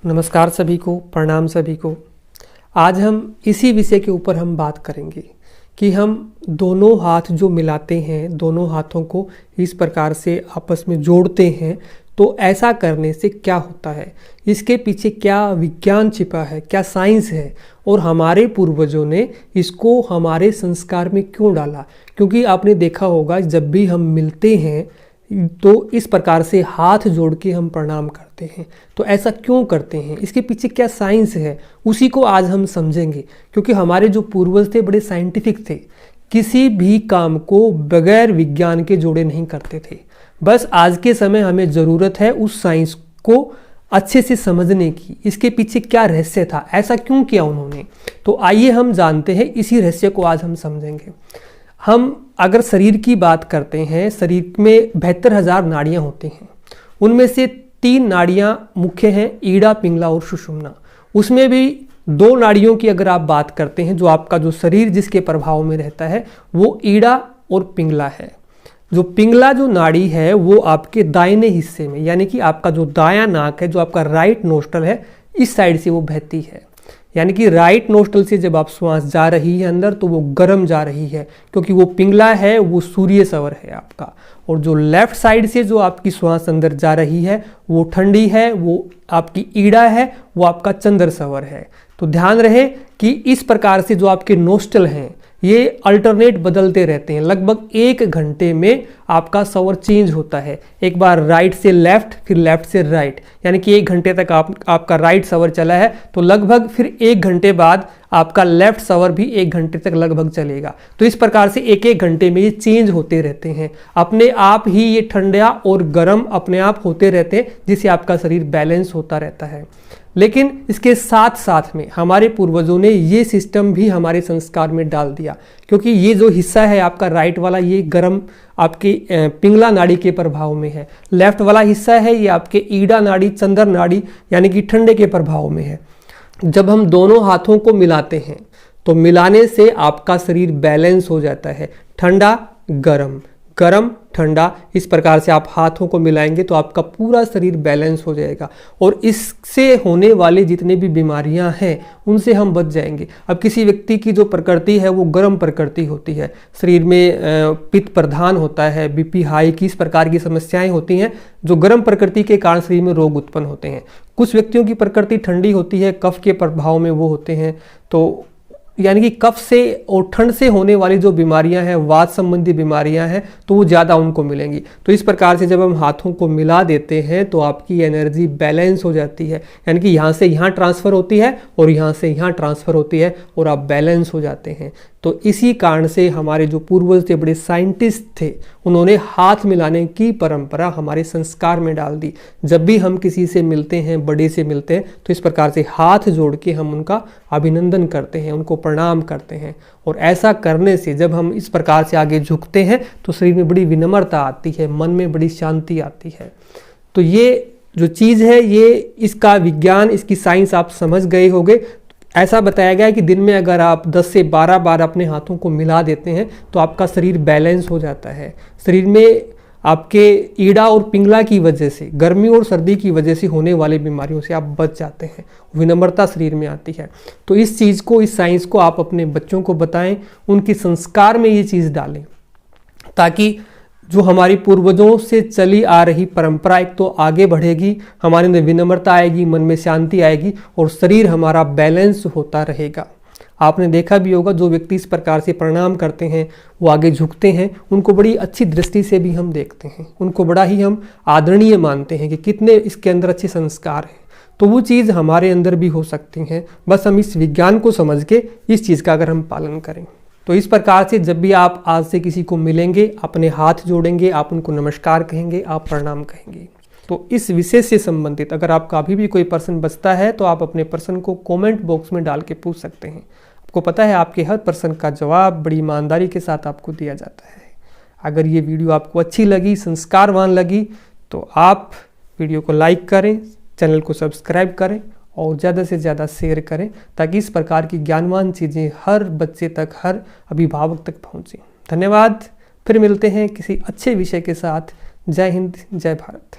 नमस्कार सभी को, प्रणाम सभी को। आज हम इसी विषय के ऊपर हम बात करेंगे कि हम दोनों हाथ जो मिलाते हैं, दोनों हाथों को इस प्रकार से आपस में जोड़ते हैं, तो ऐसा करने से क्या होता है, इसके पीछे क्या विज्ञान छिपा है, क्या साइंस है और हमारे पूर्वजों ने इसको हमारे संस्कार में क्यों डाला। क्योंकि आपने देखा होगा जब भी हम मिलते हैं तो इस प्रकार से हाथ जोड़ के हम प्रणाम करते हैं। तो ऐसा क्यों करते हैं, इसके पीछे क्या साइंस है, उसी को आज हम समझेंगे। क्योंकि हमारे जो पूर्वज थे बड़े साइंटिफिक थे, किसी भी काम को बगैर विज्ञान के जोड़े नहीं करते थे। बस आज के समय हमें ज़रूरत है उस साइंस को अच्छे से समझने की, इसके पीछे क्या रहस्य था, ऐसा क्यों किया उन्होंने। तो आइए हम जानते हैं, इसी रहस्य को आज हम समझेंगे। हम अगर शरीर की बात करते हैं, शरीर में 72,000 नाड़ियाँ होती हैं। उनमें से 3 नाड़ियाँ मुख्य हैं, ईड़ा, पिंगला और सुषुम्ना। उसमें भी 2 नाड़ियों की अगर आप बात करते हैं, जो आपका जो शरीर जिसके प्रभाव में रहता है वो ईड़ा और पिंगला है। जो पिंगला जो नाड़ी है वो आपके दाहिने हिस्से में, यानी कि आपका जो दायां नाक है, जो आपका राइट नोस्ट्रल है, इस साइड से वो बहती है। यानी कि राइट नोस्ट्रल से जब आप श्वास जा रही है अंदर तो वो गर्म जा रही है, क्योंकि वो पिंगला है, वो सूर्य सवर है आपका। और जो लेफ्ट साइड से जो आपकी श्वास अंदर जा रही है वो ठंडी है, वो आपकी ईड़ा है, वो आपका चंद्र सवर है। तो ध्यान रहे कि इस प्रकार से जो आपके नोस्ट्रल हैं ये अल्टरनेट बदलते रहते हैं। लगभग 1 घंटे में आपका सवर चेंज होता है, एक बार राइट से लेफ्ट, फिर लेफ्ट से राइट। यानी कि 1 घंटे तक आपका राइट सवर चला है तो लगभग फिर 1 घंटे बाद आपका लेफ्ट सवर भी 1 घंटे तक लगभग चलेगा। तो इस प्रकार से 1-1 घंटे में ये चेंज होते रहते हैं। अपने आप ही ये ठंडा और गर्म अपने आप होते रहते हैं, जिससे आपका शरीर बैलेंस होता रहता है। लेकिन इसके साथ साथ में हमारे पूर्वजों ने ये सिस्टम भी हमारे संस्कार में डाल दिया, क्योंकि ये जो हिस्सा है आपका राइट वाला, ये गर्म आपकी पिंगला नाड़ी के प्रभाव में है। लेफ्ट वाला हिस्सा है ये आपके ईड़ा नाड़ी, चंद्र नाड़ी, यानी कि ठंडे के प्रभाव में है। जब हम दोनों हाथों को मिलाते हैं तो मिलाने से आपका शरीर बैलेंस हो जाता है, ठंडा गरम, गरम ठंडा। इस प्रकार से आप हाथों को मिलाएंगे तो आपका पूरा शरीर बैलेंस हो जाएगा और इससे होने वाले जितने भी बीमारियां हैं उनसे हम बच जाएंगे। अब किसी व्यक्ति की जो प्रकृति है वो गर्म प्रकृति होती है, शरीर में पित्त प्रधान होता है, बीपी हाई की, इस प्रकार की समस्याएं होती हैं जो गर्म प्रकृति के कारण शरीर में रोग उत्पन्न होते हैं। कुछ व्यक्तियों की प्रकृति ठंडी होती है, कफ के प्रभाव में वो होते हैं। तो यानी कि कफ से और ठंड से होने वाली जो बीमारियां हैं, वात संबंधी बीमारियां हैं, तो वो ज़्यादा उनको मिलेंगी। तो इस प्रकार से जब हम हाथों को मिला देते हैं तो आपकी एनर्जी बैलेंस हो जाती है, यानी कि यहाँ से यहाँ ट्रांसफ़र होती है और यहाँ से यहाँ ट्रांसफ़र होती है और आप बैलेंस हो जाते हैं। तो इसी कारण से हमारे जो पूर्वज थे, बड़े साइंटिस्ट थे, उन्होंने हाथ मिलाने की परंपरा हमारे संस्कार में डाल दी। जब भी हम किसी से मिलते हैं, बड़े से मिलते हैं, तो इस प्रकार से हाथ जोड़ के हम उनका अभिनंदन करते हैं, उनको प्रणाम करते हैं। और ऐसा करने से जब हम इस प्रकार से आगे झुकते हैं तो शरीर में बड़ी विनम्रता आती है, मन में बड़ी शांति आती है। तो ये जो चीज़ है, ये इसका विज्ञान, इसकी साइंस आप समझ गए होंगे। ऐसा बताया गया है कि दिन में अगर आप 10 से 12 बार अपने हाथों को मिला देते हैं तो आपका शरीर बैलेंस हो जाता है। शरीर में आपके ईड़ा और पिंगला की वजह से, गर्मी और सर्दी की वजह से होने वाली बीमारियों से आप बच जाते हैं, विनम्रता शरीर में आती है। तो इस चीज़ को, इस साइंस को आप अपने बच्चों को बताएं, उनके संस्कार में ये चीज़ डालें, ताकि जो हमारी पूर्वजों से चली आ रही परंपरा एक तो आगे बढ़ेगी, हमारे अंदर विनम्रता आएगी, मन में शांति आएगी और शरीर हमारा बैलेंस होता रहेगा। आपने देखा भी होगा जो व्यक्ति इस प्रकार से प्रणाम करते हैं, वो आगे झुकते हैं, उनको बड़ी अच्छी दृष्टि से भी हम देखते हैं, उनको बड़ा ही हम आदरणीय मानते हैं कि कितने इसके अंदर अच्छे संस्कार हैं। तो वो चीज़ हमारे अंदर भी हो सकती हैं, बस हम इस विज्ञान को समझ के इस चीज़ का अगर हम पालन करें। तो इस प्रकार से जब भी आप आज से किसी को मिलेंगे, अपने हाथ जोड़ेंगे, आप उनको नमस्कार कहेंगे, आप प्रणाम कहेंगे। तो इस विषय से संबंधित अगर आपका अभी भी कोई प्रश्न बचता है तो आप अपने प्रश्न को कमेंट बॉक्स में डाल के पूछ सकते हैं। आपको पता है आपके हर प्रश्न का जवाब बड़ी ईमानदारी के साथ आपको दिया जाता है। अगर ये वीडियो आपको अच्छी लगी, संस्कारवान लगी, तो आप वीडियो को लाइक करें, चैनल को सब्सक्राइब करें और ज़्यादा से ज़्यादा शेयर करें, ताकि इस प्रकार की ज्ञानवान चीज़ें हर बच्चे तक, हर अभिभावक तक पहुँचें। धन्यवाद। फिर मिलते हैं किसी अच्छे विषय के साथ। जय हिंद, जय भारत।